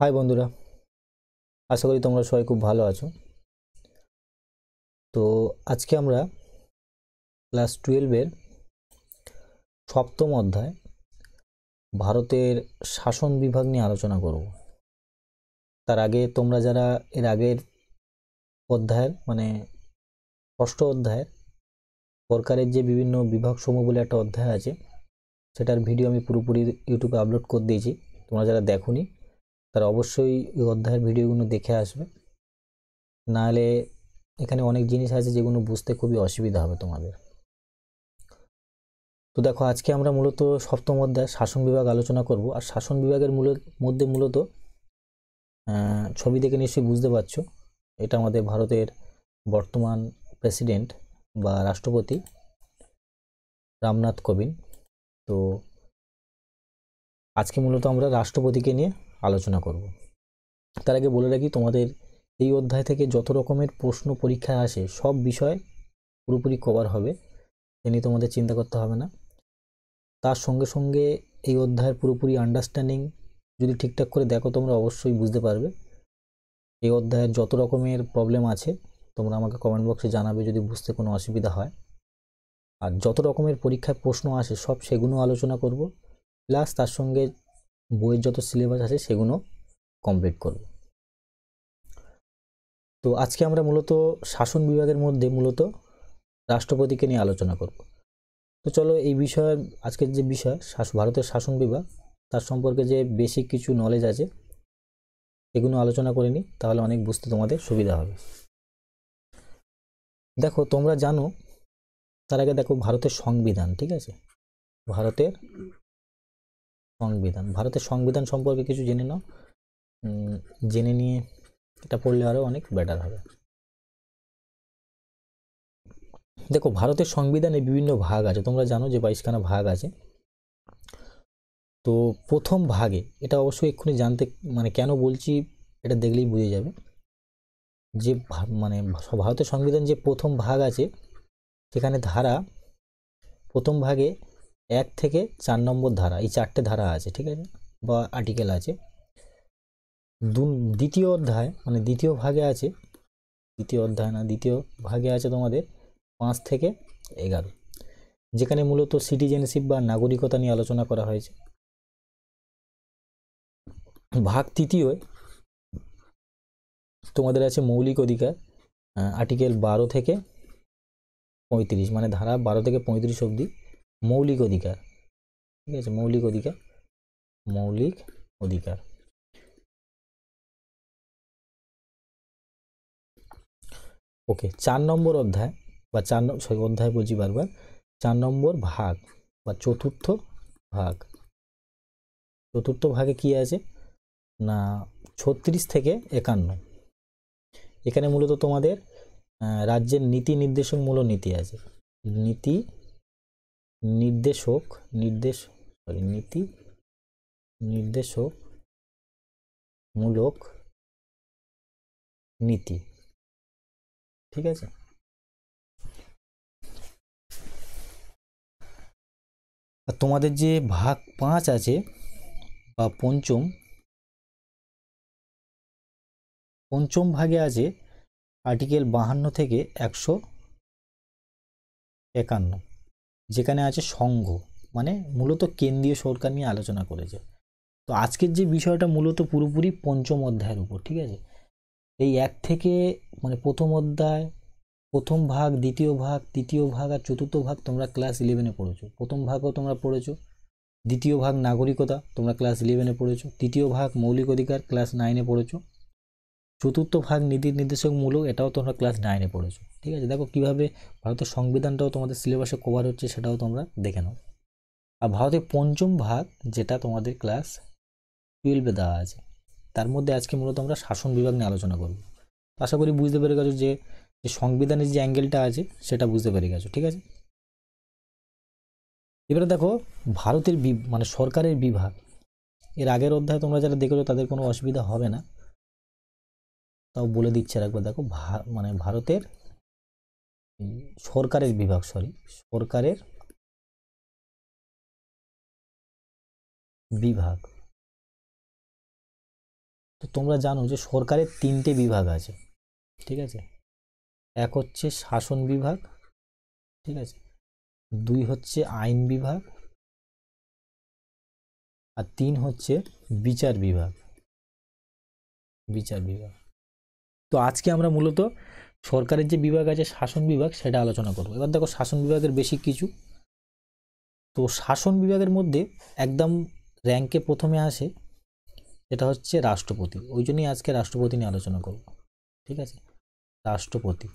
High বন্ধুরা, আশা করি তোমরা সবাই খুব ভালো আছো। তো আজকে আমরা ক্লাস 12-এর সপ্তম অধ্যায় ভারতের শাসন বিভাগ নিয়ে আলোচনা করব। তার আগে তোমরা যারা এর আগের অধ্যায়ের ষষ্ঠ অধ্যায়ের সরকারের যে বিভিন্ন বিভাগ সমূহ বলে একটা অধ্যায় আছে, সেটার ভিডিও আমি পুরোপুরি ইউটিউবে আপলোড করে দিয়েছি। তোমরা যারা দেখোনি তারা অবশ্যই ওই অধ্যায়ের ভিডিওগুলো দেখে আসবে, নাহলে এখানে অনেক জিনিস আছে যেগুলো বুঝতে খুবই অসুবিধা হবে তোমাদের। তো দেখো, আজকে আমরা মূলত সপ্তম অধ্যায় শাসন বিভাগ আলোচনা করব। আর শাসন বিভাগের মধ্যে মূলত ছবি দেখে নিশ্চয়ই বুঝতে পারছো, এটা আমাদের ভারতের বর্তমান প্রেসিডেন্ট বা রাষ্ট্রপতি রামনাথ কোবিন্দ। তো আজকে মূলত আমরা রাষ্ট্রপতিকে নিয়ে আলোচনা করব। তার আগে বলে রাখি, তোমাদের এই অধ্যায় থেকে যত রকমের প্রশ্ন পরীক্ষায় আসে সব বিষয় পুরোপুরি কভার হবে, এ নিয়ে তোমাদের চিন্তা করতে হবে না। তার সঙ্গে সঙ্গে এই অধ্যায়ের পুরোপুরি আন্ডারস্ট্যান্ডিং যদি ঠিকঠাক করে দেখো, তোমরা অবশ্যই বুঝতে পারবে। এই অধ্যায়ের যত রকমের প্রবলেম আছে তোমরা আমাকে কমেন্ট বক্সে জানাবে যদি বুঝতে কোনো অসুবিধা হয়। আর যত রকমের পরীক্ষায় প্রশ্ন আসে সব সেগুলো আলোচনা করব, প্লাস তার সঙ্গে বইয়ের যত সিলেবাস আছে সেগুলো কমপ্লিট করব। তো আজকে আমরা মূলত শাসন বিভাগের মধ্যে মূলত রাষ্ট্রপতিকে নিয়ে আলোচনা করব। তো চলো, এই বিষয়ে আজকের যে বিষয় ভারতের শাসন বিভাগ, তার সম্পর্কে যে বেসিক কিছু নলেজ আছে এগুলো আলোচনা করে নিই, তাহলে অনেক বুঝতে তোমাদের সুবিধা হবে। দেখো, তোমরা জানো, তার আগে দেখো ভারতের সংবিধান, ঠিক আছে? ভারতের সংবিধান সম্পর্কে কিছু জেনে নাও। জেনে নিয়ে এটা পড়লে আরো অনেক বেটার হবে। দেখো, ভারতের সংবিধানে বিভিন্ন ভাগ আছে, তোমরা জানো যে 22খানা ভাগ আছে। তো প্রথম ভাগে, এটা অবশ্যই এক্ষুনি জানতে কেন বলছি এটা দেখলেই বুঝে যাবে যে ভারতের সংবিধান যে প্রথম ভাগ আছে সেখানে ধারা, প্রথম ভাগে 1 থেকে 4 নম্বর ধারা, এই 4টে ধারা আছে, ঠিক আছে, বা আর্টিকেল আছে। দ্বিতীয় অধ্যায় দ্বিতীয় ভাগে আছে, দ্বিতীয় ভাগে আছে তোমাদের 5 থেকে 11, যেখানে মূলত সিটিজেনশিপ বা নাগরিকতা নিয়ে আলোচনা করা হয়েছে। ভাগ তৃতীয় তোমাদের আছে মৌলিক অধিকার, আর্টিকেল 12 থেকে 35, ধারা 12 থেকে 35 অবধি মৌলিক অধিকার, ঠিক আছে, মৌলিক অধিকার। ওকে, 4 নম্বর অধ্যায় বা অধ্যায় বলছি বারবার, 4 নম্বর ভাগ বা চতুর্থ ভাগে কি আছে না, 36 থেকে 51, এখানে মূলত তোমাদের রাজ্যের নীতি নীতি আছে, নীতি নির্দেশক মূলক নীতি, ঠিক আছে। আর তোমাদের যে ভাগ 5 আছে বা পঞ্চম ভাগে আছে আর্টিকেল 52 থেকে 151, যেখানে আছে সংঘ, মূলত কেন্দ্রীয় সরকার নিয়ে আলোচনা করেছে। তো আজকের যে বিষয়টা মূলত পুরোপুরি পঞ্চম অধ্যায়ের উপর, ঠিক আছে। এই 1 থেকে প্রথম অধ্যায়, প্রথম ভাগ, দ্বিতীয় ভাগ, তৃতীয় ভাগ আর চতুর্থ ভাগ তোমরা ক্লাস 11-এ পড়েছো। প্রথম ভাগও তোমরা পড়েছো, দ্বিতীয় ভাগ নাগরিকতা তোমরা ক্লাস 11-এ পড়েছো, তৃতীয় ভাগ মৌলিক অধিকার ক্লাস 9-এ পড়েছো, চতুর্থ ভাগ নীতি নির্দেশকমূলক এটাও তোমরা ক্লাস 9-এ পড়েছো, ঠিক আছে। দেখো কিভাবে ভারতের সংবিধানটাও তোমাদের সিলেবাসে কভার হচ্ছে, সেটাও তোমরা দেখে নাও। আর ভারতের পঞ্চম ভাগ, যেটা তোমাদের ক্লাস 12-এ দেওয়া আছে, তার মধ্যে আজকে মূলত আমরা শাসন বিভাগ নিয়ে আলোচনা করব। আশা করি বুঝতে পেরে গেছো যে সংবিধানের যে অ্যাঙ্গেলটা আছে সেটা বুঝতে পেরে গেছো, ঠিক আছে। এবারে দেখো, ভারতের সরকারের বিভাগ, এর আগের অধ্যায় তোমরা যারা দেখেছো তাদের কোনো অসুবিধা হবে না, তাও বলে দিচ্ছে একবার। দেখো ভারতের সরকারের বিভাগ, তো তোমরা জানো যে সরকারের 3টে বিভাগ আছে, ঠিক আছে। এক হচ্ছে শাসন বিভাগ, ঠিক আছে, 2 হচ্ছে আইন বিভাগ, আর 3 হচ্ছে বিচার বিভাগ। বিচার বিভাগ। তো আজকে আমরা মূলত সরকারের যে বিভাগ আছে শাসন বিভাগ সেটা আলোচনা করব। এবার দেখো শাসন বিভাগের বেশি কিছু। তো শাসন বিভাগের মধ্যে একদম র্যাঙ্কে প্রথমে আসে সেটা হচ্ছে রাষ্ট্রপতি। ওই জন্যই আজকে রাষ্ট্রপতি নিয়ে আলোচনা করব, ঠিক আছে। রাষ্ট্রপতি।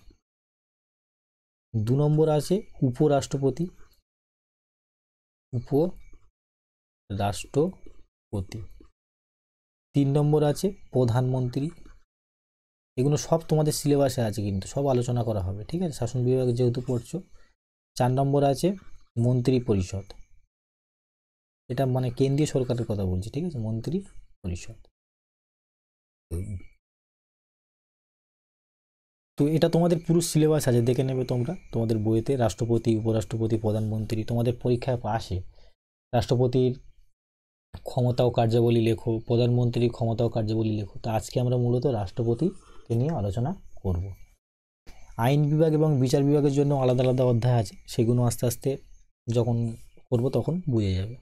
2 নম্বর আছে উপরাষ্ট্রপতি। উপরাষ্ট্রপতি। 3 নম্বর আছে প্রধানমন্ত্রী। এগুলো সব তোমাদের সিলেবাসে আছে, কিন্তু সব আলোচনা করা হবে, ঠিক আছে, শাসন বিভাগে যেহেতু পড়ছো। 4 নম্বর আছে মন্ত্রী পরিষদ। এটা মানে কেন্দ্রীয় সরকারের কথা বলছি, ঠিক আছে, মন্ত্রী পরিষদ। তো এটা তোমাদের পুরো সিলেবাস আছে, দেখে নেবে তোমরা তোমাদের বইতে। রাষ্ট্রপতি, উপরাষ্ট্রপতি, প্রধানমন্ত্রী তোমাদের পরীক্ষায় আসে। রাষ্ট্রপতির ক্ষমতা ও কার্যাবলী লেখো, প্রধানমন্ত্রীর ক্ষমতা ও কার্যাবলী লেখো। তো আজকে আমরা মূলত রাষ্ট্রপতিকে নিয়ে আলোচনা করব। আইন বিভাগ এবং বিচার বিভাগের জন্য আলাদা আলাদা অধ্যায় আছে, সেগুলো আস্তে আস্তে যখন করব তখন বুঝে যাবে।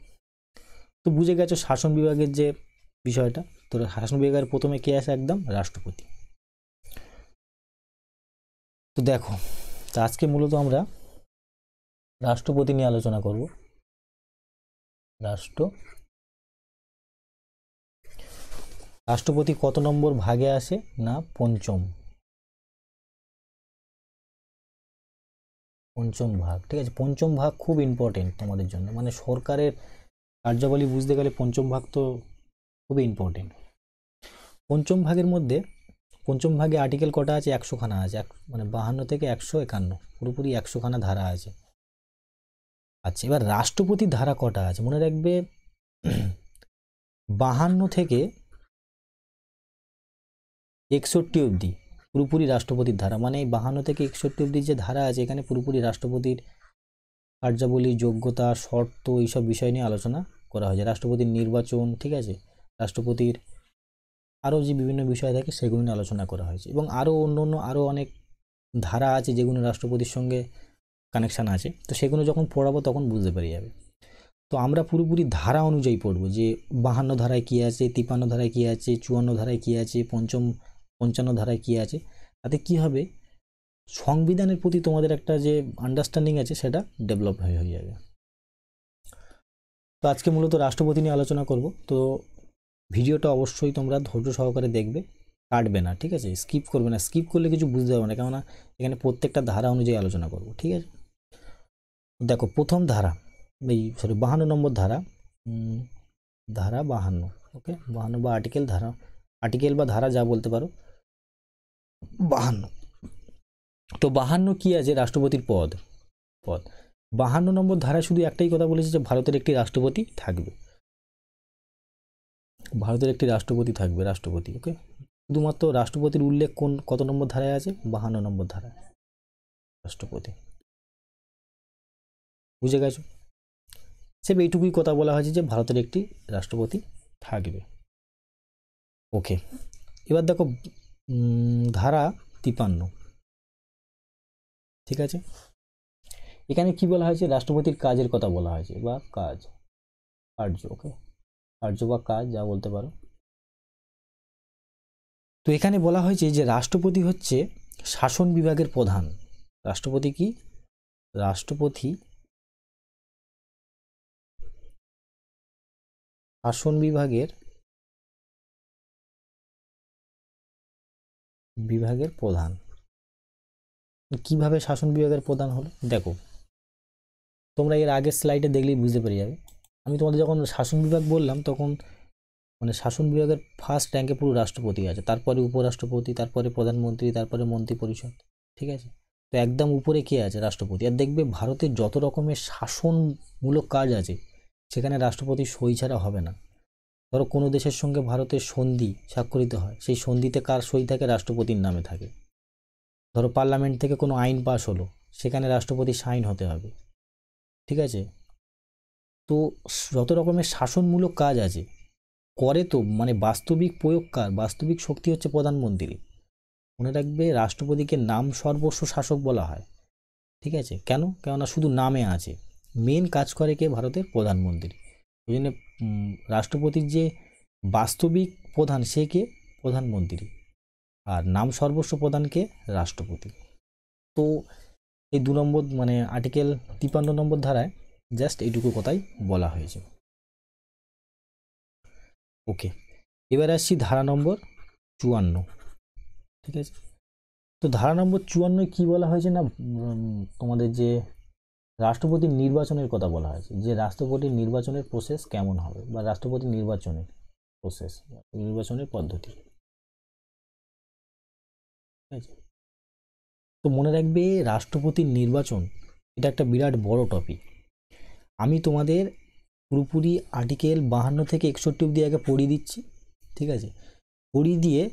তো বুঝে গেছো শাসন বিভাগের যে বিষয়টা। তো শাসন বিভাগের প্রথমে কে আসে? একদম রাষ্ট্রপতি। তো দেখো, তো আজকে মূলত আমরা রাষ্ট্রপতি নিয়ে আলোচনা করব। রাষ্ট্রপতি কত নম্বর ভাগে আসে? না, পঞ্চম ভাগ, ঠিক আছে। পঞ্চম ভাগ খুব ইম্পর্টেন্ট তোমাদের জন্য, মানে সরকারের কার্যাবলী বুঝতে গেলে পঞ্চম ভাগ তো খুবই ইম্পর্টেন্ট। পঞ্চম ভাগের মধ্যে, পঞ্চম ভাগে আর্টিকেল কটা আছে? 100 খানা আছে, মানে 52 থেকে 151, পুরোপুরি 100 খানা ধারা আছে। আচ্ছা, এবার রাষ্ট্রপতির ধারা কটা আছে মনে রাখবে? 52 থেকে 61 অবধি পুরোপুরি রাষ্ট্রপতির ধারা। মানে 52 থেকে 61 অবধি যে ধারা আছে এখানে পুরোপুরি রাষ্ট্রপতির কার্যাবলী, যোগ্যতা, শর্ত, এইসব বিষয় নিয়ে আলোচনা করা হয়েছে। রাষ্ট্রপতির নির্বাচন, ঠিক আছে, রাষ্ট্রপতির আরও যে বিভিন্ন বিষয় থাকে সেগুলো নিয়ে আলোচনা করা হয়েছে। এবং আরও অন্য আরও অনেক ধারা আছে যেগুলো রাষ্ট্রপতির সঙ্গে কানেকশান আছে। তো সেগুলো যখন পড়াবো তখন বুঝতে পেরে যাবে। তো আমরা পুরোপুরি ধারা অনুযায়ী পড়বো, যে 52 ধারায় কী আছে, 53 ধারায় কী আছে, 54 ধারায় কী আছে, 55 ধারায় কী আছে। তাতে কী হবে, সংবিধানের প্রতি তোমাদের একটা যে আন্ডারস্ট্যান্ডিং আছে সেটা ডেভেলপ হয়ে যাবে। তো আজকে মূলত রাষ্ট্রপতি নিয়ে আলোচনা করব। তো ভিডিওটা অবশ্যই তোমরা ধৈর্য সহকারে দেখবে, কাটবে না, ঠিক আছে, স্কিপ করবে না। স্কিপ করলে কিছু বুঝতে পারবে না, কেননা এখানে প্রত্যেকটা ধারা অনুযায়ী আলোচনা করব, ঠিক আছে। দেখো প্রথম ধারা, 52 নম্বর ধারা, ধারা 52, ওকে, 52 বা আর্টিকেল, ধারা, আর্টিকেল বা ধারা যা বলতে পারো, 52। তো 52 কি আছে? রাষ্ট্রপতির পদ। 52 নম্বর ধারায় শুধু একটাই কথা বলেছে যে ভারতের একটি রাষ্ট্রপতি থাকবে। ভারতের একটি রাষ্ট্রপতি থাকবে, রাষ্ট্রপতি, ওকে। শুধুমাত্র রাষ্ট্রপতির উল্লেখ কত নম্বর ধারায় আছে? 52 নম্বর ধারায় রাষ্ট্রপতি। বুঝে গেছো? সে এইটুকুই কথা বলা হয়েছে যে ভারতের একটি রাষ্ট্রপতি থাকবে, ওকে। এবার দেখো ধারা 53, ঠিক আছে। এখানে কি বলা হয়েছে? রাষ্ট্রপতির কাজের কথা বলা হয়েছে, বা কার্য, ওকে, কার্য বা কাজ যা বলতে পারো। তো এখানে বলা হয়েছে যে রাষ্ট্রপতি হচ্ছে শাসন বিভাগের প্রধান। রাষ্ট্রপতি কি? রাষ্ট্রপতি শাসন বিভাগের প্রধান। কিভাবে শাসন বিভাগের প্রধান হলো? দেখো, তোমরা এর আগের স্লাইডে দেখলেই বুঝতে পেরে যাবে। আমি তোমাদের যখন শাসন বিভাগ বললাম তখন মানে শাসন বিভাগের ফার্স্ট র্যাঙ্কে পুরো রাষ্ট্রপতি আছে, তারপরে উপরাষ্ট্রপতি, তারপরে প্রধানমন্ত্রী, তারপরে মন্ত্রী পরিষদ, ঠিক আছে। তো একদম উপরে কে আছে? রাষ্ট্রপতি। আর দেখবে ভারতের যত রকমের শাসনমূলক কাজ আছে সেখানে রাষ্ট্রপতির সই ছাড়া হবে না। ধরো কোনো দেশের সঙ্গে ভারতের সন্ধি স্বাক্ষরিত হয়, সেই সন্ধিতে কার সই থাকে? রাষ্ট্রপতির নামে থাকে। ধরো পার্লামেন্ট থেকে কোনো আইন পাস হলো, সেখানে রাষ্ট্রপতির সাইন হতে হবে, ঠিক আছে। তো যত রকমের শাসনমূলক কাজ আছে করে তো মানে বাস্তবিক প্রয়োগকার, বাস্তবিক শক্তি হচ্ছে প্রধানমন্ত্রী। মনে রাখবে রাষ্ট্রপতিকে নাম সর্বস্ব শাসক বলা হয়, ঠিক আছে? কেন? কেননা শুধু নামে আছে, মেন কাজ করে কে? ভারতের প্রধানমন্ত্রী। ওই জন্য রাষ্ট্রপতির যে বাস্তবিক প্রধান সে কে? প্রধানমন্ত্রী। আর নাম সর্বস্ব প্রধানকে? রাষ্ট্রপতি। তো এই 2 নম্বর মানে আর্টিকেল 53 নম্বর ধারায় জাস্ট এইটুকু কথাই বলা হয়েছে। ওকে, এবার আসছি ধারা নম্বর 54, ঠিক আছে? তো ধারা নম্বর 54 কি বলা হয়েছে না, তোমাদের যে রাষ্ট্রপতির নির্বাচনের কথা বলা হয়েছে, যে রাষ্ট্রপতির নির্বাচনের প্রসেস কেমন হবে, বা রাষ্ট্রপতির নির্বাচনের প্রসেস, নির্বাচনের পদ্ধতি, ঠিক আছে? তো মনে রাখবে রাষ্ট্রপতির নির্বাচন এটা একটা বিরাট বড় টপিক। আমি তোমাদের পুরোপুরি আর্টিকেল 52 থেকে 61 অব্দি আগে পড়িয়ে দিচ্ছি, ঠিক আছে? পড়িয়ে দিয়ে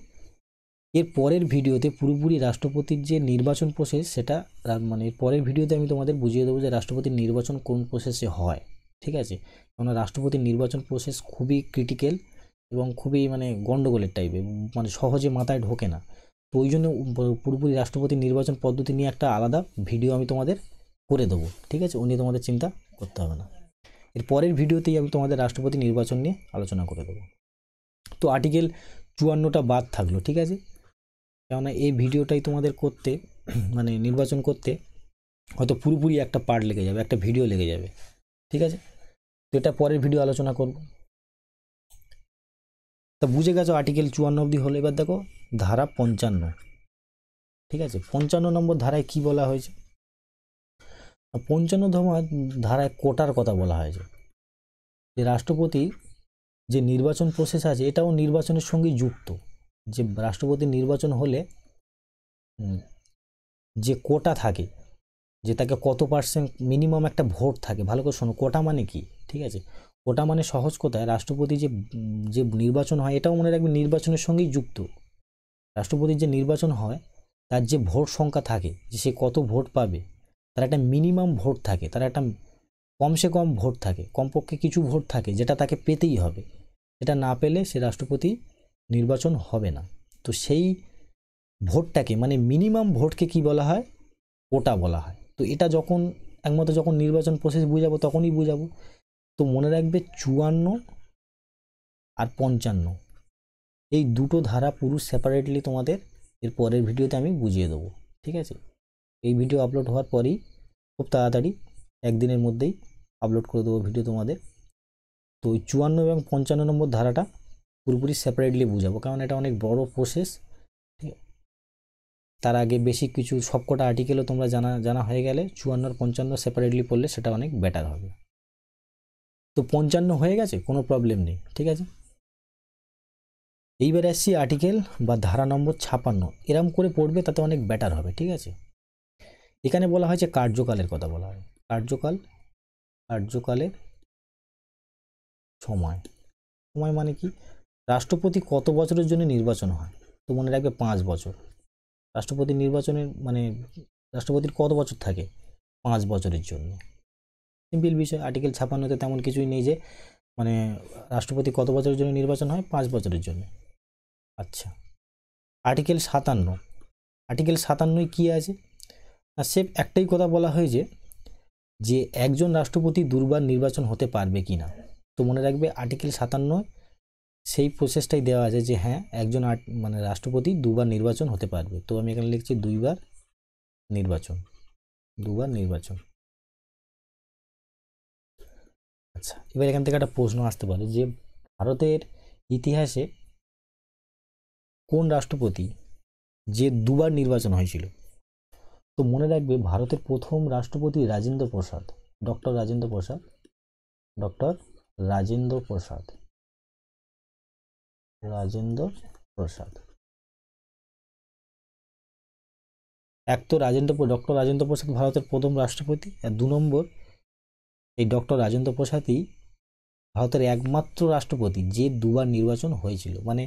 এর পরের ভিডিওতে পুরোপুরি রাষ্ট্রপতির যে নির্বাচন প্রসেস সেটা মানে এর পরের ভিডিওতে আমি তোমাদের বুঝিয়ে দেবো যে রাষ্ট্রপতির নির্বাচন কোন প্রসেসে হয়, ঠিক আছে? কারণ রাষ্ট্রপতির নির্বাচন প্রসেস খুবই ক্রিটিক্যাল এবং খুবই মানে গন্ডগোলের টাইপের, মানে সহজে মাথায় ঢোকে না। তো ওই জন্য পুরোপুরি রাষ্ট্রপতির নির্বাচন পদ্ধতি নিয়ে একটা আলাদা ভিডিও আমি তোমাদের করে দেবো, ঠিক আছে? ও নিয়ে তোমাদের চিন্তা করতে হবে না। এর পরের ভিডিওতেই আমি তোমাদের রাষ্ট্রপতি নির্বাচন নিয়ে আলোচনা করে দেবো। তো আর্টিকেল 54টা বাদ থাকলো, ঠিক আছে? কেননা এই ভিডিওটাই তোমাদের করতে মানে নির্বাচন করতে হয়তো পুরোপুরি একটা পার্ট লেগে যাবে, একটা ভিডিও লেগে যাবে, ঠিক আছে? তো এটা পরের ভিডিও আলোচনা করব। তা বুঝে গেছো আর্টিকেল 54 অবধি হলো। এবার দেখো ধারা 55, ঠিক আছে? 55 নম্বর ধারায় কি বলা হয়েছে? 55 ধারায় কোটার কথা বলা হয়েছে, যে রাষ্ট্রপতি যে নির্বাচন প্রসেস আছে এটাও নির্বাচনের সঙ্গে যুক্ত। যে রাষ্ট্রপতির নির্বাচন হলে যে কোটা থাকে, যে তাকে কত পার্সেন্ট মিনিমাম একটা ভোট থাকে, ভালো করে শোনো কোটা মানে কি, ঠিক আছে? কোটা মানে সহজ কথায় রাষ্ট্রপতি যে যে নির্বাচন হয় এটাও মনে রাখবে নির্বাচনের সঙ্গেই যুক্ত। রাষ্ট্রপতির যে নির্বাচন হয় তার যে ভোট সংখ্যা থাকে, যে সে কত ভোট পাবে, তার একটা মিনিমাম ভোট থাকে, তার একটা কমসে কম ভোট থাকে, কমপক্ষে কিছু ভোট থাকে যেটা তাকে পেতেই হবে। এটা না পেলে সে রাষ্ট্রপতি নির্বাচন হবে না। তো সেই ভোটটাকে মানে মিনিমাম ভোটকে কি বলা হয়? কোটা বলা হয়। তো এটা যখন একমাত্র যখন নির্বাচন প্রসেস বুঝাবো তখনই বুঝাবো। তো মনে রাখবে 54 আর 55 এই দুটো ধারা পুরো সেপারেটলি তোমাদের এর পরের ভিডিওতে আমি বুঝিয়ে দেবো, ঠিক আছে? এই ভিডিও আপলোড হওয়ার পরেই খুব তাড়াতাড়ি একদিনের মধ্যেই আপলোড করে দেবো ভিডিও তোমাদের। তো ওই 54 এবং 55 নম্বর ধারাটা পুরোপুরি সেপারেটলি বুঝাবো, কারণ এটা অনেক বড় প্রসেস, ঠিক আছে? তার আগে বেশি কিছু সবকটা আর্টিকেলও তোমরা জানা হয়ে গেলে 54 আর 55 সেপারেটলি পড়লে সেটা অনেক বেটার হবে। তো 55 হয়ে গেছে, কোনো প্রবলেম নেই, ঠিক আছে? এইবার আসছি আর্টিকেল বা ধারা নম্বর 56, এরম করে পড়বে তাতে অনেক বেটার হবে, ঠিক আছে? এখানে বলা হয়েছে কার্যকালের কথা বলা হয়। কার্যকালের সময়। সময় মানে কি? রাষ্ট্রপতি কত বছরের জন্য নির্বাচন হয়? তো মনে রাখবে 5 বছর। রাষ্ট্রপতির নির্বাচনের মানে রাষ্ট্রপতির কত বছর থাকে? 5 বছরের জন্য। সিম্পল বিষয়। আর্টিকেল 56তে তেমন কিছুই নেই যে মানে রাষ্ট্রপতি কত বছরের জন্য নির্বাচন হয়? 5 বছরের জন্য। আচ্ছা, আর্টিকেল 57, আর্টিকেল 57 কি আছে? আর সে একটাই কথা বলা হয়েছে যে একজন রাষ্ট্রপতি দুবার নির্বাচন হতে পারবে কি না। তো মনে রাখবে আর্টিকেল 57 সেই প্রসেসটাই দেওয়া আছে যে হ্যাঁ একজন মানে রাষ্ট্রপতি দুবার নির্বাচন হতে পারবে। তো আমি এখানে লিখছি দুবার নির্বাচন। আচ্ছা, এবার এখান থেকে একটা প্রশ্ন আসতে পারে যে ভারতের ইতিহাসে কোন রাষ্ট্রপতি যে দুবার নির্বাচন হয়েছিল? তো মনে রাখবে ভারতের প্রথম রাষ্ট্রপতি রাজেন্দ্র প্রসাদ, ডক্টর রাজেন্দ্র প্রসাদ, ডক্টর রাজেন্দ্র প্রসাদ, রাজেন্দ্র প্রসাদ। এক তো ডক্টর রাজেন্দ্র প্রসাদ ভারতের প্রথম রাষ্ট্রপতি, আর 2 নম্বর এই ডক্টর রাজেন্দ্র প্রসাদই ভারতের একমাত্র রাষ্ট্রপতি যে দুবার নির্বাচন হয়েছিল। মানে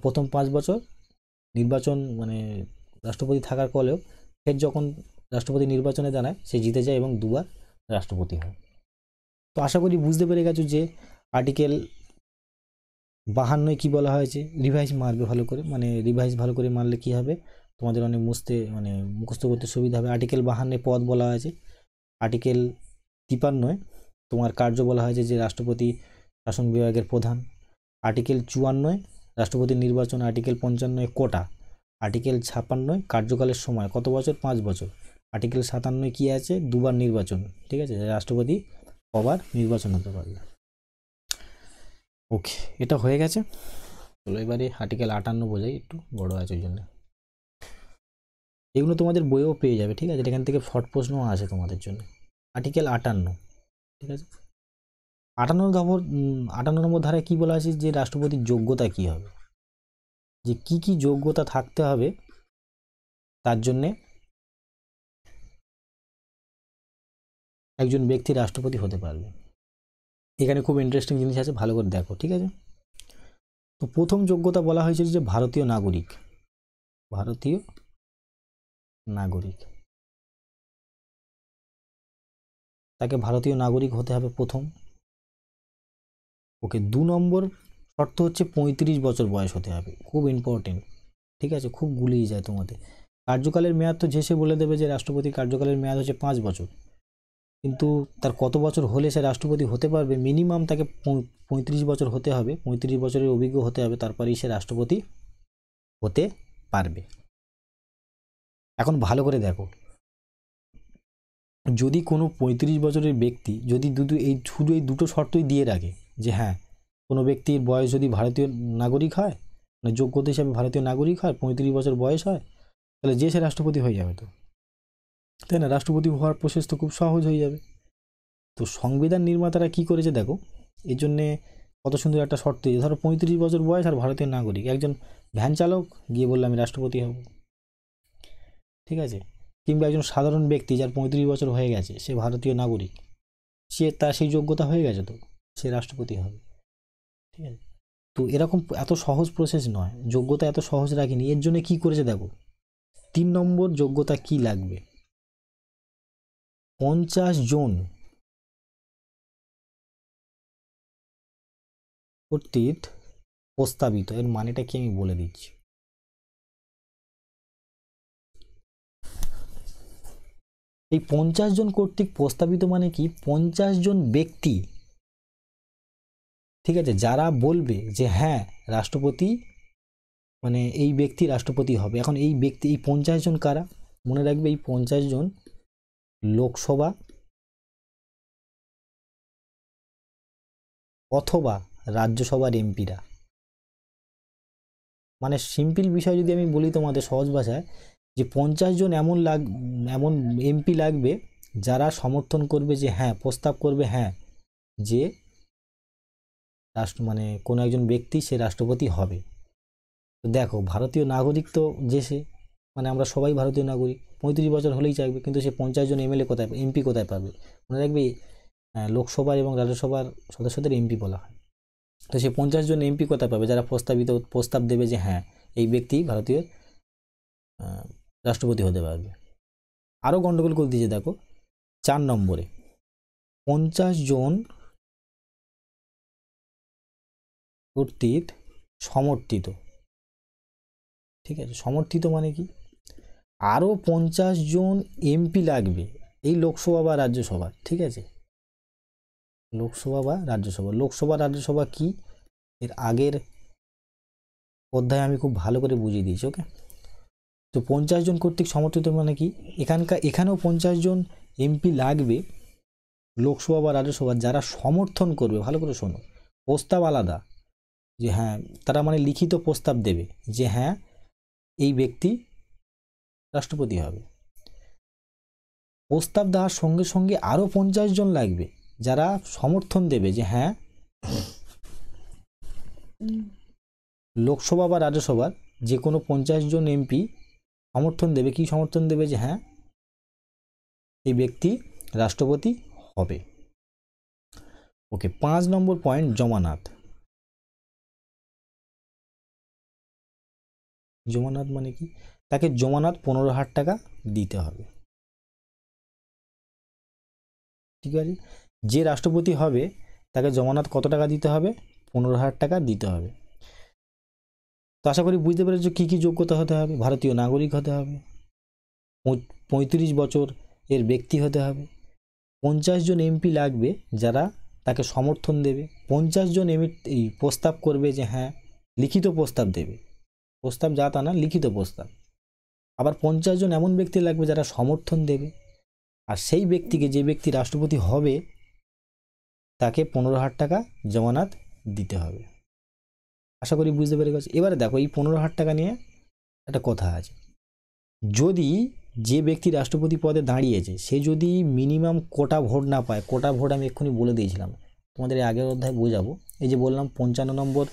প্রথম 5 বছর নির্বাচন মানে রাষ্ট্রপতি থাকার ফলেও ফের যখন রাষ্ট্রপতি নির্বাচনে দাঁড়ায় সে জিতে যায় এবং দুবার রাষ্ট্রপতি হয়। তো আশা করি বুঝতে পেরে গেছো যে আর্টিকেল 52 কি বলা হয়েছে, রিভাইজ মারবে ভালো করে, মানে রিভাইজ ভালো করে মারলে কি হবে তোমাদের অনেক মুখস্থ করতে সুবিধা হবে। আর্টিকেল 52 পদ বলা হয়েছে। আর্টিকেল 53 তোমার কার্য বলা হয়েছে যে রাষ্ট্রপতি শাসন বিভাগের প্রধান। আর্টিকেল 54 রাষ্ট্রপতির নির্বাচন। আর্টিকেল 55 কোটা। আর্টিকেল 56 কার্যকালের সময় কত বছর, 5 বছর। আর্টিকেল 57 কি আছে, দুবার নির্বাচন, ঠিক আছে, রাষ্ট্রপতি কবার নির্বাচন হতে পারবে। ওকে, এটা হয়ে গেছে। চলো এবারে আর্টিকেল 58 বোঝাই, একটু বড় আছে ওই জন্য। এগুলো তোমাদের বইয়েও পেয়ে যাবে, ঠিক আছে, এখান থেকে শর্ট প্রশ্নও আছে তোমাদের জন্য। আর্টিকেল 58, ঠিক আছে। 58 নম্বর ধারায় কি বলা আছে যে রাষ্ট্রপতির যোগ্যতা কি হবে, যে কি কি যোগ্যতা থাকতে হবে তার জন্যে একজন ব্যক্তি রাষ্ট্রপতি হতে পারবে। এখানে খুব ইন্টারেস্টিং জিনিস আছে, ভালো করে দেখো, ঠিক আছে। তো প্রথম যোগ্যতা বলা হয়েছে যে ভারতীয় নাগরিক। ভারতীয় নাগরিক, তাকে ভারতীয় নাগরিক হতে হবে প্রথম। ওকে, 2 নম্বর শর্ত হচ্ছে 35 বছর বয়স হতে হবে, খুব ইম্পর্টেন্ট, ঠিক আছে, খুব গুলিয়ে যায় তোমাদের। কার্যকালের মেয়াদ তো ঝেসে বলে দেবে যে রাষ্ট্রপতির কার্যকালের মেয়াদ হচ্ছে 5 বছর, কিন্তু তার কত বছর হলে সে রাষ্ট্রপতি হতে পারবে, মিনিমাম তাকে 35 বছর হতে হবে, 35 বছরের অভিজ্ঞ হতে হবে, তারপরেই সে রাষ্ট্রপতি হতে পারবে। এখন ভালো করে দেখো, যদি কোনো 35 বছরের ব্যক্তি যদি শুধু এই দুটো শর্তই দিয়ে রাখে যে হ্যাঁ, কোনো ব্যক্তির বয়স যদি ভারতীয় নাগরিক হয়, মানে যোগ্যতা হিসাবে ভারতীয় নাগরিক হয়, 35 বছর বয়স হয়, তাহলে যে সে রাষ্ট্রপতি হয়ে যাবে, তো তাই না, রাষ্ট্রপতি হওয়ার প্রসেস তো খুব সহজ হয়ে যাবে। তো সংবিধান নির্মাতারা কি করেছে দেখো, এই জন্যে কত সুন্দর একটা শর্ত দিয়েছে। ধরো 35 বছর বয়স আর ভারতীয় নাগরিক, একজন ভ্যান চালক গিয়ে বললো আমি রাষ্ট্রপতি হব, ঠিক আছে, কিংবা একজন সাধারণ ব্যক্তি যার 35 বছর হয়ে গেছে, সে ভারতীয় নাগরিক, তার সেই যোগ্যতা হয়ে গেছে, তো সে রাষ্ট্রপতি হবে, ঠিক আছে। তো এরকম এত সহজ প্রসেস নয়, যোগ্যতা এত সহজ রাখিনি। এর জন্য কি করেছে দেখো, 3 নম্বর যোগ্যতা কি লাগবে, 50 জন কর্তৃক প্রস্তাবিত, এর মানেটা কি আমি বলে দিচ্ছি। এই 50 জন কর্তৃক প্রস্তাবিত মানে কি, 50 জন ব্যক্তি, ঠিক আছে, যারা বলবে যে হ্যাঁ রাষ্ট্রপতি, মানে এই ব্যক্তি রাষ্ট্রপতি হবে। এখন এই ব্যক্তি, এই 50 জন কারা, মনে রাখবে এই 50 জন লোকসভা অথবা রাজ্যসভার এমপিরা। মানে সিম্পল বিষয় যদি আমি বলি তোমাদের সহজ ভাষায়, যে 50 জন এমন এমপি লাগবে যারা সমর্থন করবে যে হ্যাঁ, প্রস্তাব করবে হ্যাঁ, যে মানে কোনো একজন ব্যক্তি সে রাষ্ট্রপতি হবে। তো দেখো ভারতীয় নাগরিক তো যে সে, মানে আমরা সবাই ভারতীয় নাগরিক, 35 বছর হলেই চাইবে, কিন্তু সে 50 জন এমএলএ কোথায়, এমপি কোথায় পাবে, মনে রাখবে লোকসভা এবং রাজ্যসভার সদস্যদের এমপি বলা হয়। তো সে 50 জন এমপি কোথায় পাবে, যারা প্রস্তাব দেবে যে হ্যাঁ এই ব্যক্তি ভারতীয় রাষ্ট্রপতি হতে পারবে। আরও গন্ডগোল করে দিয়েছে দেখো, 4 নম্বরে 50 জন কর্তৃক সমর্থিত, ঠিক আছে, সমর্থিত মানে কি, আরও 50 জন এমপি লাগবে এই লোকসভা বা রাজ্যসভা, ঠিক আছে, লোকসভা বা রাজ্যসভা। লোকসভা রাজ্যসভা কি, এর আগের অধ্যায়ে আমি খুব ভালো করে বুঝিয়ে দিয়েছি, ওকে। তো 50 জন কর্তৃক সমর্থিত মানে কি, এখানেও 50 জন এমপি লাগবে লোকসভা বা রাজ্যসভা, যারা সমর্থন করবে, ভালো করে শোনো, প্রস্তাব আলাদা, যে হ্যাঁ তারা মানে লিখিত প্রস্তাব দেবে যে হ্যাঁ এই ব্যক্তি রাষ্ট্রপতি হবে। প্রস্তাব দেওয়ার সঙ্গে সঙ্গে আরও 50 জন লাগবে যারা সমর্থন দেবে যে হ্যাঁ লোকসভা বা রাজ্যসভার যে কোনো 50 জন এমপি সমর্থন দেবে, কি সমর্থন দেবে, যে হ্যাঁ এই ব্যক্তি রাষ্ট্রপতি হবে। ওকে, 5 নম্বর পয়েন্ট, জমানত। জমানত মানে কি, তাকে জমানত 15,000 টাকা দিতে হবে, ঠিক আছে। যে রাষ্ট্রপতি হবে তাকে জমানত কত টাকা দিতে হবে, 15,000 টাকা দিতে হবে। তো আশা করি বুঝতে পেরেছো কী কী যোগ্যতা হতে হবে। ভারতীয় নাগরিক হতে হবে, 35 বছর এর ব্যক্তি হতে হবে, 50 জন এমপি লাগবে যারা তাকে সমর্থন দেবে, 50 জন এই প্রস্তাব করবে যে হ্যাঁ, লিখিত প্রস্তাব দেবে, প্রস্তাব যা তা না, লিখিত প্রস্তাব। আবার 50 জন এমন ব্যক্তি লাগবে যারা সমর্থন দেবে, আর সেই ব্যক্তিকে, যে ব্যক্তি রাষ্ট্রপতি হবে, তাকে 15,000 টাকা জমানত দিতে হবে। আশা করি বুঝতে পেরে গেছো। এবারে দেখো, এই 15,000 টাকা নিয়ে একটা কথা আছে। যদি যে ব্যক্তি রাষ্ট্রপতি পদে দাঁড়িয়েছে সে যদি মিনিমাম কোটা ভোট না পায়, কোটা ভোট আমি এক্ষুনি বলে দিয়েছিলাম, তোমাদের আগের অধ্যায়ে বোঝাবো। এই যে বললাম 55 নম্বর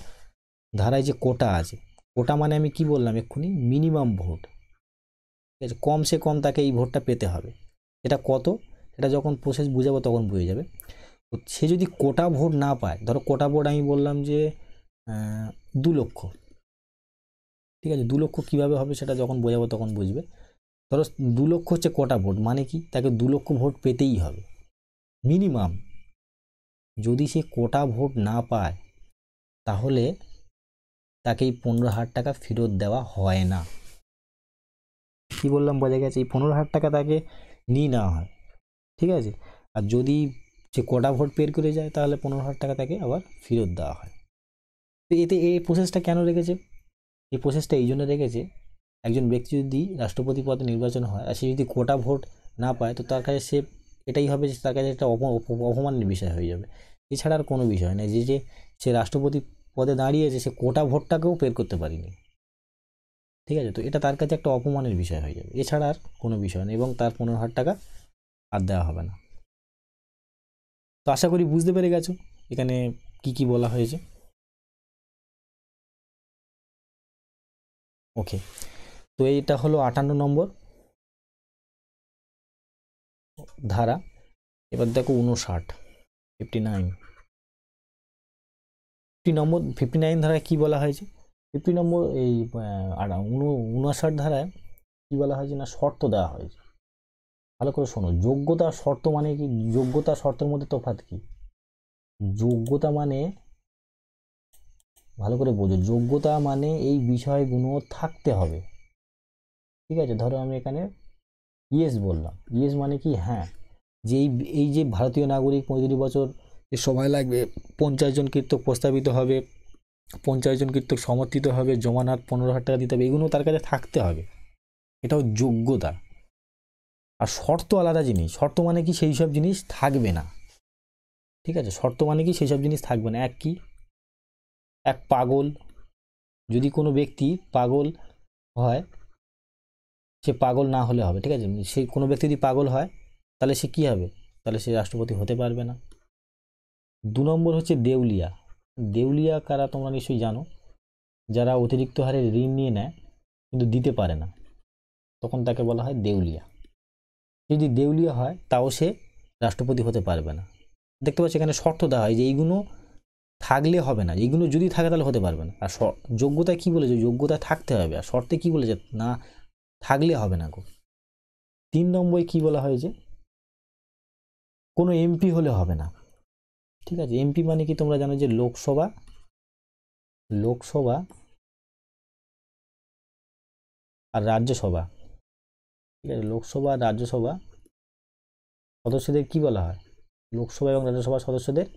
ধারায় যে কোটা আছে, কোটা মানে আমি কি বললাম এক্ষুনি, মিনিমাম ভোট, ঠিক আছে, কমসে কম তাকে এই ভোটটা পেতে হবে। এটা কত, এটা যখন প্রসেস বুঝাবো তখন বুঝে যাবে। তো সে যদি কোটা ভোট না পায়, ধরো কোটা ভোট আমি বললাম যে 2 লক্ষ, ঠিক আছে, 2 লক্ষ কীভাবে হবে সেটা যখন বোঝাবো তখন বুঝবে। ধরো 2 লক্ষ হচ্ছে কোটা ভোট, মানে কি, তাকে 2 লক্ষ ভোট পেতেই হবে মিনিমাম। যদি সে কোটা ভোট না পায় তাহলে তাকে এই 15,000 টাকা ফেরত দেওয়া হয় না। কি বললাম বোঝা গেছে? এই 15,000 টাকা তাকে নিয়ে নেওয়া হয়, ঠিক আছে। আর যদি সে কোটা ভোট পের করে যায় তাহলে 15,000 টাকা তাকে আবার ফেরত দেওয়া হয়। তো এতে এই প্রসেসটা কেন রেখেছে? এই প্রসেসটা এই জন্য রেখেছে, একজন ব্যক্তি যদি রাষ্ট্রপতি পদে নির্বাচন হয় আর সে যদি কোটা ভোট না পায়, তো তার কাছে সে এটাই হবে যে তার কাছে একটা অপমানের বিষয় হয়ে যাবে। এছাড়া আর কোনো বিষয় নেই, যে সে রাষ্ট্রপতি পদে দাঁড়িয়েছে, সে কোটা ভোটটাকেও পের করতে পারেনি, ঠিক আছে। তো এটা তার কাছে একটা অপমানের বিষয় হয়ে যাবে, এছাড়া আর কোনো বিষয় নেই, এবং তার 15,000 টাকা আর দেওয়া হবে না। তো আশা করি বুঝতে পেরে গেছো এখানে কি কি বলা হয়েছে। ওকে, তো এইটা হলো 58 নম্বর ধারা। এবার দেখো 59 ধারায় কি বলা হয়েছে। 50 নম্বর এই 59 ধারায় কি বলা হয়েছে না, শর্ত দেওয়া হয়েছে। ভালো করে শোনো, যোগ্যতা শর্ত মানে কি, যোগ্যতা শর্তের মধ্যে তফাৎ কি? যোগ্যতা মানে, ভালো করে বোঝো, যোগ্যতা মানে এই বিষয়গুলো থাকতে হবে, ঠিক আছে। ধরো আমি এখানে ইয়েস বললাম, ইয়েস মানে কি, হ্যাঁ, যে এই যে ভারতীয় নাগরিক 35 বছর এর সময় লাগবে, 50 জন কৃতক প্রস্তাবিত হবে, 50 জন কৃতক সমর্থিত হবে, জমানত 15,000 টাকা দিতে হবে, এগুলো তার কাছে থাকতে হবে, এটাও যোগ্যতা। আর শর্ত আলাদা জিনিস, শর্ত মানে কি, সেই সব জিনিস থাকবে না, ঠিক আছে। শর্ত মানে কি, সেই সব জিনিস থাকবে না। এক পাগল, যদি কোনো ব্যক্তি পাগল হয়, সে পাগল না হলে হবে, ঠিক আছে। সে কোনো ব্যক্তি যদি পাগল হয় তাহলে সে কি হবে, তাহলে সে রাষ্ট্রপতি হতে পারবে না। 2 নম্বর হচ্ছে দেউলিয়া। দেউলিয়া কারা তোমরা নিশ্চয়ই জানো, যারা অতিরিক্ত হারে ঋণ নিয়ে নেয় কিন্তু দিতে পারে না, তখন তাকে বলা হয় দেউলিয়া। যদি দেউলিয়া হয় তাও সে রাষ্ট্রপতি হতে পারবে না। দেখতে পাচ্ছি এখানে শর্ত দেওয়া হয় যে এইগুলো থাকলে হবে না, এইগুলো যদি থাকে তাহলে হতে পারবে না। আর যোগ্যতায় কি বলেছে, যোগ্যতা থাকতে হবে, আর শর্তে কি বলেছে, না থাকলে হবে না গো। 3 নম্বরে কি বলা হয়েছে, কোনো এমপি হলে হবে না, ঠিক আছে। এমপি মানে কি তোমরা জানো যে লোকসভা আর রাজ্যসভা, ঠিক আছে। লোকসভা আর রাজ্যসভা সদস্যদের কি বলা হয়, লোকসভা এবং রাজ্যসভার সদস্যদের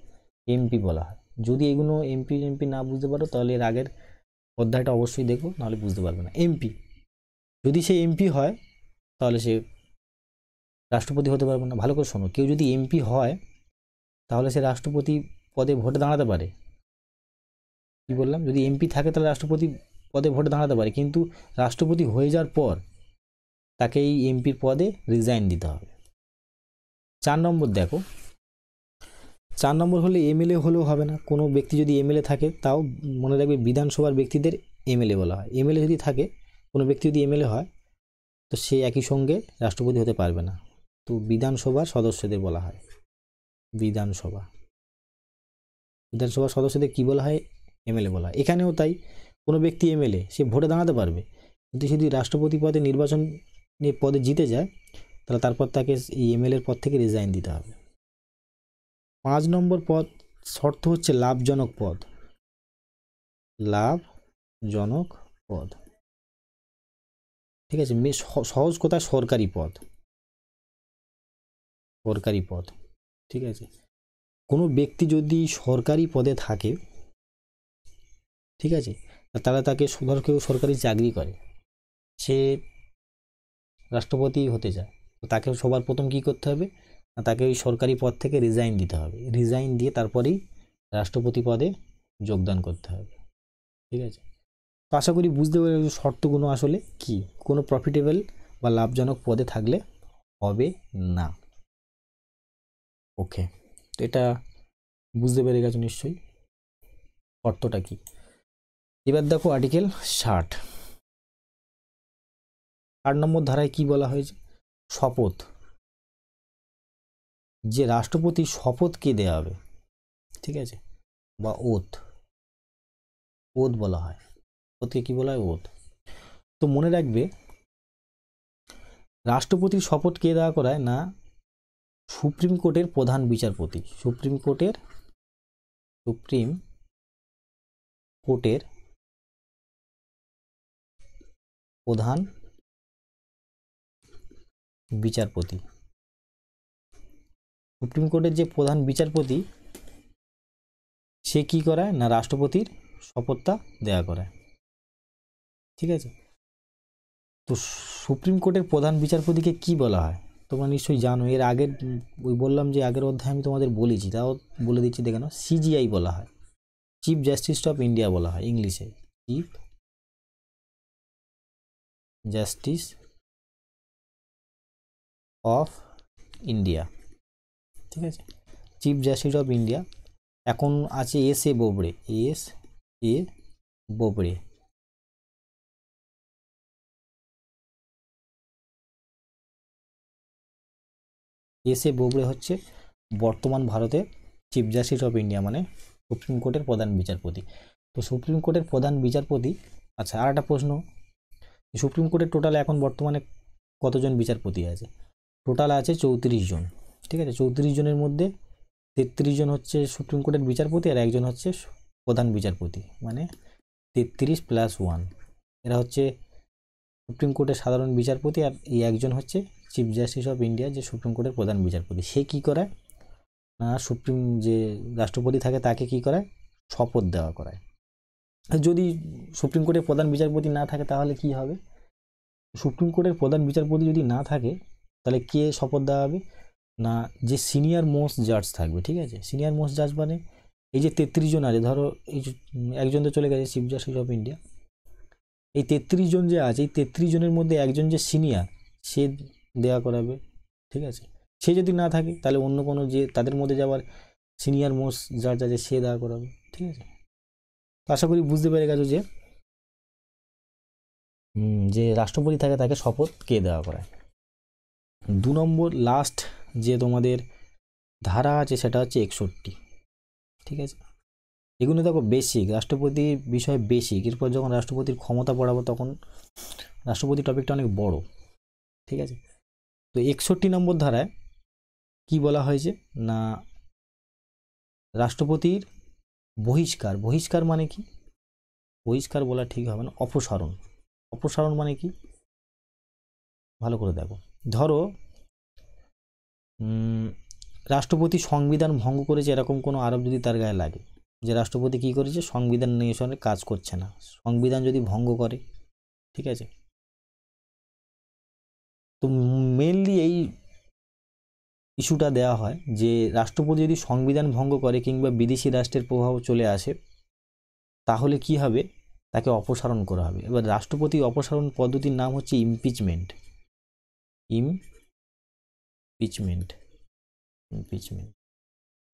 এমপি বলা হয়। যদি এগুলো এমপি না বুঝতে পারো তাহলে এর আগের অধ্যায়টা অবশ্যই দেখো, নাহলে বুঝতে পারবে না। এমপি, যদি সে এমপি হয় তাহলে সে রাষ্ট্রপতি হতে পারবে না। ভালো করে শোনো, কেউ যদি এমপি হয় তাহলে সে রাষ্ট্রপতি পদে ভোটে দাঁড়াতে পারে। কি বললাম, যদি এমপি থাকে তাহলে রাষ্ট্রপতি পদে ভোটে দাঁড়াতে পারে, কিন্তু রাষ্ট্রপতি হয়ে যাওয়ার পর তাকে এই এমপির পদে রিজাইন দিতে হবে। 4 নম্বর দেখো, 4 নম্বর হলে এমএলএ হলেও হবে না। কোনো ব্যক্তি যদি এমএলএ থাকে, তাও মনে রাখবে বিধানসভার ব্যক্তিদের এমএলএ বলা হয়। এমএলএ যদি থাকে, কোনো ব্যক্তি যদি এমএলএ হয়, তো সে একই সঙ্গে রাষ্ট্রপতি হতে পারবে না। তো বিধানসভার সদস্যদের বলা হয় বিধানসভার সদস্যদের কি বলা হয়, এমএলএ বলা হয়। এখানেও তাই, কোনো ব্যক্তি এমএলএ, সে ভোটে দাঁড়াতে পারবে, কিন্তু যদি রাষ্ট্রপতি পদে নির্বাচন পদে জিতে যায় তাহলে তারপর তাকে এই এমএলএর পদ থেকে রিজাইন দিতে হবে। 5 নম্বর পদ, শর্ত হচ্ছে লাভজনক পদ। লাভজনক পদ, ঠিক আছে। সহজ কথা, সরকারি পদ, সরকারি পদ, ঠিক আছে। কোনো ব্যক্তি যদি সরকারি পদে থাকে, ঠিক আছে, তাহলে তাকে ধর কেউ সরকারি চাকরি করে, সে রাষ্ট্রপতি হতে চায়, তো তাকে সবার প্রথম কি করতে হবে, তাকে ওই সরকারি পদ থেকে রিজাইন দিতে হবে, রিজাইন দিয়ে তারপরেই রাষ্ট্রপতি পদে যোগদান করতে হবে, ঠিক আছে। তো আশা করি বুঝতে পারবে শর্তগুলো আসলে কি, কোনো প্রফিটেবল বা লাভজনক পদে থাকলে হবে না। ওকে, তো এটা বুঝতে পেরে গেছো নিশ্চয়ই শর্তটা কি। এবার দেখো আর্টিকেল 60, 8 নম্বর ধারায় কি বলা হয়েছে, শপথ, যে রাষ্ট্রপতি শপথ কে দেওয়া হবে, ঠিক আছে, বা ওথ, ওথ বলা হয়, ওথকে কি বলা হয়, ওথ। তো মনে রাখবে রাষ্ট্রপতির শপথ কে দেওয়া করায় না, সুপ্রিম কোর্টের প্রধান বিচারপতি, সুপ্রিম কোর্টের প্রধান বিচারপতি, সুপ্রিম কোর্টের যে প্রধান বিচারপতি সে কি করায় না, রাষ্ট্রপতির শপথটা দেয়া করায়, ঠিক আছে। তো সুপ্রিম কোর্টের প্রধান বিচারপতিকে কি বলা হয় তোমরা নিশ্চয়ই জানো, এর আগের ওই বললাম যে আগের অধ্যায়ে আমি তোমাদের বলেছি, তাও বলে দিচ্ছি দেখে নাও, সিজিআই বলা হয়, চিফ জাস্টিস অফ ইন্ডিয়া বলা হয় ইংলিশে, চিফ জাস্টিস অফ ইন্ডিয়া, ঠিক আছে, চিফ জাস্টিস অফ ইন্ডিয়া। এখন আছে S A Bobde, S A Bobde, S A Bobde হচ্ছে বর্তমান ভারতের চিফ জাস্টিস অফ ইন্ডিয়া, মানে সুপ্রিম কোর্টের প্রধান বিচারপতি। তো সুপ্রিম কোর্টের প্রধান বিচারপতি, আচ্ছা আর একটা প্রশ্ন, সুপ্রিম কোর্টের টোটাল এখন বর্তমানে কতজন বিচারপতি আছে, টোটাল আছে 34 জন, ঠিক আছে। 34 জনের মধ্যে 33 জন হচ্ছে সুপ্রিম কোর্টের বিচারপতি আর একজন হচ্ছে প্রধান বিচারপতি, মানে 33 + 1, এরা হচ্ছে সুপ্রিম কোর্টের সাধারণ বিচারপতি, আর এই একজন হচ্ছে চিফ জাস্টিস অফ ইন্ডিয়া, যে সুপ্রিম কোর্টের প্রধান বিচারপতি। সে কি করায় না, সুপ্রিম যে রাষ্ট্রপতি থাকে তাকে কি করায়, শপথ দেওয়া করায়। যদি সুপ্রিম কোর্টের প্রধান বিচারপতি না থাকে তাহলে কি হবে, সুপ্রিম কোর্টের প্রধান বিচারপতি যদি না থাকে তাহলে কে শপথ দেওয়া হবে না, যে সিনিয়র মোস্ট জাজ থাকবে, ঠিক আছে। সিনিয়র মোস্ট জাজ মানে এই যে 33 জন আছে, ধরো এই একজন তো চলে গেছে চিফ জাস্টিস অফ ইন্ডিয়া, এই 33 জন যে আছে, এই 33 জনের মধ্যে একজন যে সিনিয়র সে দেওয়া করাবে, ঠিক আছে। সে যদি না থাকে তাহলে অন্য কোনো যে তাদের মধ্যে যাওয়ার সিনিয়র মোস্ট জাজ আছে সে দেওয়া করাবে, ঠিক আছে। তো আশা করি বুঝতে পেরে গেছো যে যে রাষ্ট্রপতি থাকে তাকে শপথ কে দেওয়া করায়। 2 নম্বর লাস্ট যে তোমাদের ধারা আছে সেটা হচ্ছে 61, ঠিক আছে। এগুলো দেখো বেসিক, রাষ্ট্রপতির বিষয় বেসিক, এরপর যখন রাষ্ট্রপতির ক্ষমতা পড়াবো তখন রাষ্ট্রপতি টপিকটা অনেক বড়, ঠিক আছে। তো 61 নম্বর ধারায় কি বলা হয়েছে না, রাষ্ট্রপতির বহিষ্কার, বহিষ্কার মানে কি, বহিষ্কার বলা ঠিক হবে না, অপসারণ, অপসারণ মানে কি ভালো করে দেখো। ধরো রাষ্ট্রপতি সংবিধান ভঙ্গ করেছে এরকম কোনো আরোপ যদি তার গায়ে লাগে, যে রাষ্ট্রপতি কি করেছে, সংবিধান নিয়ে কাজ করছে না, সংবিধান যদি ভঙ্গ করে, ঠিক আছে। তো মেনলি এই ইস্যুটা দেওয়া হয় যে রাষ্ট্রপতি যদি সংবিধান ভঙ্গ করে কিংবা বিদেশি রাষ্ট্রের প্রভাব চলে আসে তাহলে কি হবে, তাকে অপসারণ করা হবে। এবার রাষ্ট্রপতি অপসারণ পদ্ধতির নাম হচ্ছে ইমপিচমেন্ট, ইমপিচমেন্ট, ইমপিচমেন্ট।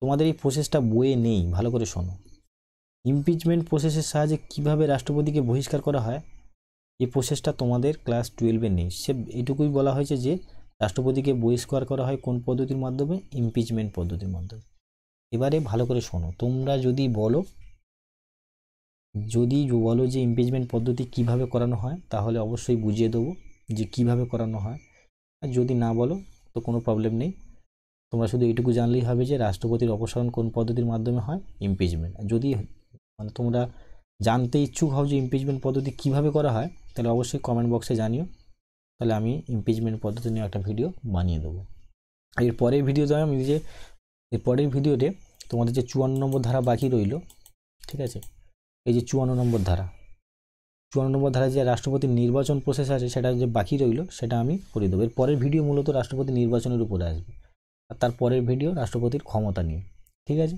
তোমাদের এই প্রসেসটা বইয়ে নেই, ভালো করে শোনো। ইমপিচমেন্ট প্রসেসের সাহায্যে কিভাবে রাষ্ট্রপতিকে বহিষ্কার করা হয় এই প্রসেসটা তোমাদের ক্লাস 12-এ নেই, সে এটুকুই বলা হয়েছে যে রাষ্ট্রপতিকে বহিষ্কার করা হয় কোন পদ্ধতির মাধ্যমে, ইমপিচমেন্ট পদ্ধতির মাধ্যমে। এবারে ভালো করে শোনো, তোমরা যদি বলো যে ইমপিচমেন্ট পদ্ধতি কিভাবে করানো হয় তাহলে অবশ্যই বুঝিয়ে দেবো যে কিভাবে করানো হয়, আর যদি না বলো তো কোনো প্রবলেম নেই, তোমরা শুধু এইটুকু জানলেই হবে যে রাষ্ট্রপতির অপসারণ কোন পদ্ধতির মাধ্যমে হয়, ইমপিচমেন্ট। যদি মানে তোমরা জানতে ইচ্ছুক হও যে ইমপিচমেন্ট পদ্ধতি কিভাবে করা হয়, তাহলে অবশ্যই কমেন্ট বক্সে জানিও, তাহলে আমি ইমপিচমেন্ট পদ্ধতি নিয়ে একটা ভিডিও বানিয়ে দেবো। এর পরের ভিডিওতে আমি যে এর পরের ভিডিওতে তোমাদের যে 54 নম্বর ধারা বাকি রইল, ঠিক আছে, এই যে 54 নম্বর ধারা, 54 নম্বর ধারা যে রাষ্ট্রপতির নির্বাচন প্রসেস আছে সেটা যে বাকি রইল সেটা আমি করে দেবো। এর পরের ভিডিও মূলত রাষ্ট্রপতি নির্বাচনের উপরে আসবে, আর তার পরের ভিডিও রাষ্ট্রপতির ক্ষমতা নিয়ে, ঠিক আছে।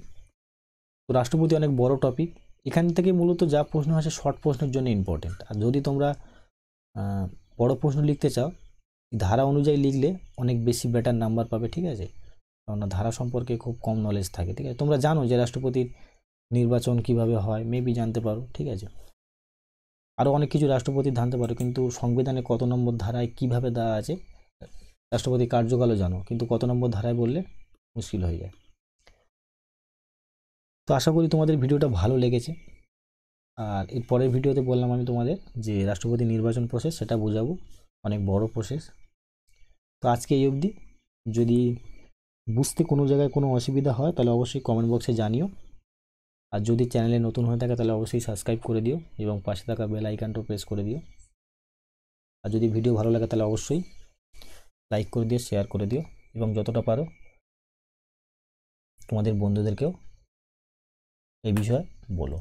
তো রাষ্ট্রপতি অনেক বড় টপিক, এখান থেকে মূলত যা প্রশ্ন আসে শর্ট প্রশ্নের জন্য ইম্পর্টেন্ট। আর যদি তোমরা বড় প্রশ্ন লিখতে চাও, ধারা অনুযায়ী লিখলে অনেক বেশি বেটার নাম্বার পাবে, ঠিক আছে, কেননা ধারা সম্পর্কে খুব কম নলেজ থাকে, ঠিক আছে। তোমরা জানো যে রাষ্ট্রপতির নির্বাচন কিভাবে হয়, মেবি জানতে পারো, ঠিক আছে। আরও অনেক কিছু রাষ্ট্রপতির জানতে পারো, কিন্তু সংবিধানে কত নম্বর ধারায় কিভাবে দেওয়া আছে, রাষ্ট্রপতি কার্যকালও জানো, কিন্তু কত নম্বর ধারায় বললে মুশকিল হয়ে যায়। তো আশা করি তোমাদের ভিডিওটা ভালো লেগেছে। আর এর পরের ভিডিওতে বললাম আমি তোমাদের যে রাষ্ট্রপতি নির্বাচন প্রসেস সেটা বোঝাবো, অনেক বড় প্রসেস। তো আজকে এই অবধি। যদি বুঝতে কোনো জায়গায় কোনো অসুবিধা হয় তাহলে অবশ্যই কমেন্ট বক্সে জানিও। আর যদি চ্যানেলে নতুন হয়ে থাকে তাহলে অবশ্যই সাবস্ক্রাইব করে দিও এবং পাশে থাকা বেল আইকনটাও প্রেস করে দিও। আর যদি ভিডিও ভালো লাগে তাহলে অবশ্যই লাইক করে দিও, শেয়ার করে দিও এবং যতটা পারো তোমাদের বন্ধুদেরকেও এই বিষয়ে বলো।